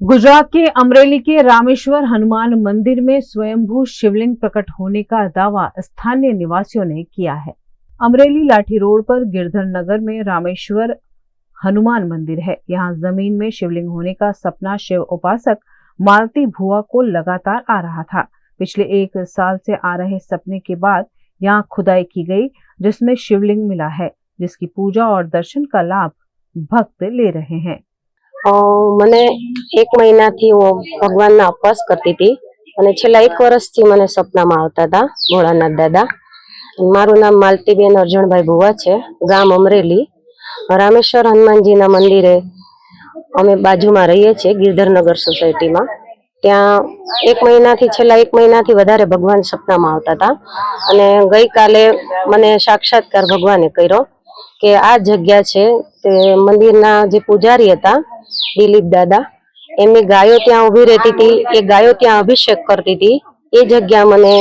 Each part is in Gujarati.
गुजरात के अमरेली के रामेश्वर हनुमान मंदिर में स्वयंभू शिवलिंग प्रकट होने का दावा स्थानीय निवासियों ने किया है। अमरेली लाठी रोड पर गिरधर नगर में रामेश्वर हनुमान मंदिर है। यहाँ जमीन में शिवलिंग होने का सपना शिव उपासक मालती भुआ को लगातार आ रहा था। पिछले 1 साल से आ रहे सपने के बाद यहाँ खुदाई की गई, जिसमें शिवलिंग मिला है, जिसकी पूजा और दर्शन का लाभ भक्त ले रहे हैं। મને 1 મહિનાથી હું ભગવાનના ઉપવાસ કરતી હતી અને છેલ્લા 1 વર્ષથી મને સપનામાં આવતા હતા ભોળાનાથ દાદા। મારું નામ માલતીબેન અર્જણભાઈ ભુવા છે, ગામ અમરેલી। રામેશ્વર હનુમાનજીના મંદિરે અમે બાજુમાં રહીએ છીએ ગિરધરનગર સોસાયટીમાં। ત્યાં 1 મહિનાથી છેલ્લા 1 મહિનાથી વધારે ભગવાન સપનામાં આવતા હતા અને ગઈકાલે મને સાક્ષાત્કાર ભગવાને કર્યો કે આ જગ્યા છે તે મંદિરના જે પૂજારી હતા દિલીપ દાदा એમની ગાયો ત્યાં ઊભી રહેતી હતી, એ ગાયો ત્યાં અભિષેક કરતી હતી। એ જગ્યા મને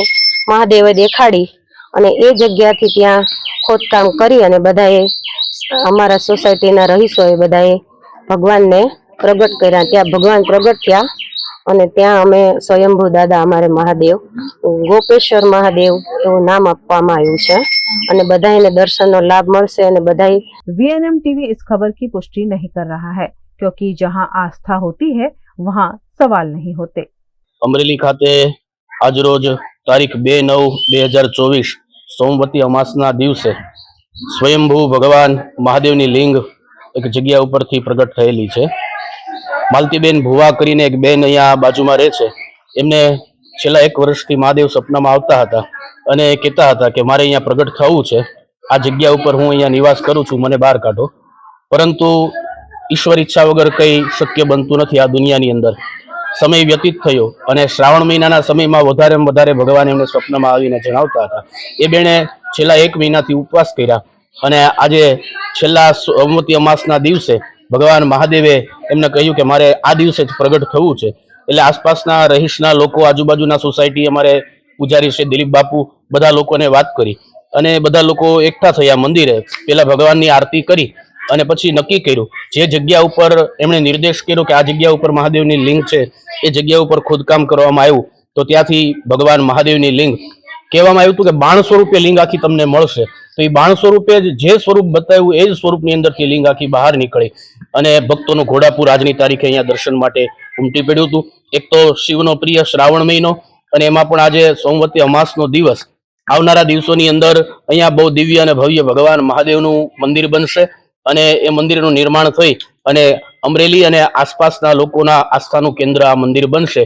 મહાદેવે દેખાડી અને એ જગ્યાથી ત્યાં ખોદકામ કરી અને બધાએ અમારા સોસાયટીના રહીશોએ બધાએ ભગવાનને પ્રગટ કર્યા। ત્યાં ભગવાન પ્રગટ થયા અને ત્યાં અમે સ્વયંભૂ દાદા અમારે મહાદેવ ગોપેશ્વર મહાદેવ એવું નામ આપવામાં આવ્યું છે અને બધાને દર્શનનો લાભ મળશે અને બધાએ वीएनएम टीवी इस खबर की पुष्टि नहीं कर रहा है, क्योंकि जहां आस्था होती है वहां सवाल नहीं होते। अमरेली खाते आज रोज तारीख 2/9/2024 सोमवती अमासना दिवसे स्वयंभू भगवान महादेवनी लिंग एक जग्या उपरथी प्रगट थयेली छे। मालतीबेन भुवा करीने एक बेन अहींया बाजुमां रहे छे। एमने छेल्ला 1 वर्षथी महादेव सपनामां आवता हता अने कहेता हता के मारे अहींया प्रगट थवुं छे, आ जग्या उपर हूँ अहींया निवास करूं छुं, मने बहार काढो। परंतु ईश्वर इच्छा वगर कई शक्य बनतुं नथी। आ दुनियानी अंदर समय व्यतीत थयो अने श्रावण महीनाना समयमां वधारेमां वधारे भगवान एमने स्वप्नमां आवीने जणावता हता। ए बेने छेल्ला 1 महीनाथी उपवास कर्या अने आजे छेल्ला सोमवती अमासना दिवसे भगवान महादेवे एमने कह्युं के मारे आ दिवसे ज प्रगट थवुं छे। एटले आसपासना रहीशना लोको, आजुबाजुना सोसायटी अमारे पूजारी श्री दिलीप बापू बधा लोकोने वात करी અને બધા લોકો એકઠા થયા મંદિરે। પેલા ભગવાનની આરતી કરી અને પછી નક્કી કર્યું, જે જગ્યા ઉપર એમણે નિર્દેશ કર્યો કે આ જગ્યા ઉપર મહાદેવની લિંગ છે, એ જગ્યા ઉપર ખોદકામ કરવામાં આવ્યું તો ત્યાંથી ભગવાન મહાદેવની લિંગ કહેવામાં આવ્યું હતું કે 1200 રૂપિયા લિંગ આખી તમને મળશે। તો એ 1200 રૂપિયા જે સ્વરૂપ બતાવ્યું એ જ સ્વરૂપની અંદરથી લિંગ આખી બહાર નીકળી અને ભક્તોનું ઘોડાપુર આજની તારીખે અહીંયા દર્શન માટે ઉમટી પડ્યું હતું। એક તો શિવનો પ્રિય શ્રાવણ મહિનો અને એમાં પણ આજે સોમવતી અમાસનો દિવસ। આવનારા દિવસોની અંદર અહીંયા બહુ દિવ્ય અને ભવ્ય ભગવાન મહાદેવનું મંદિર બનશે અને એ મંદિરનું નિર્માણ થઈ અને અમરેલી અને આસપાસના લોકોના આસ્થાનું કેન્દ્ર આ મંદિર બનશે।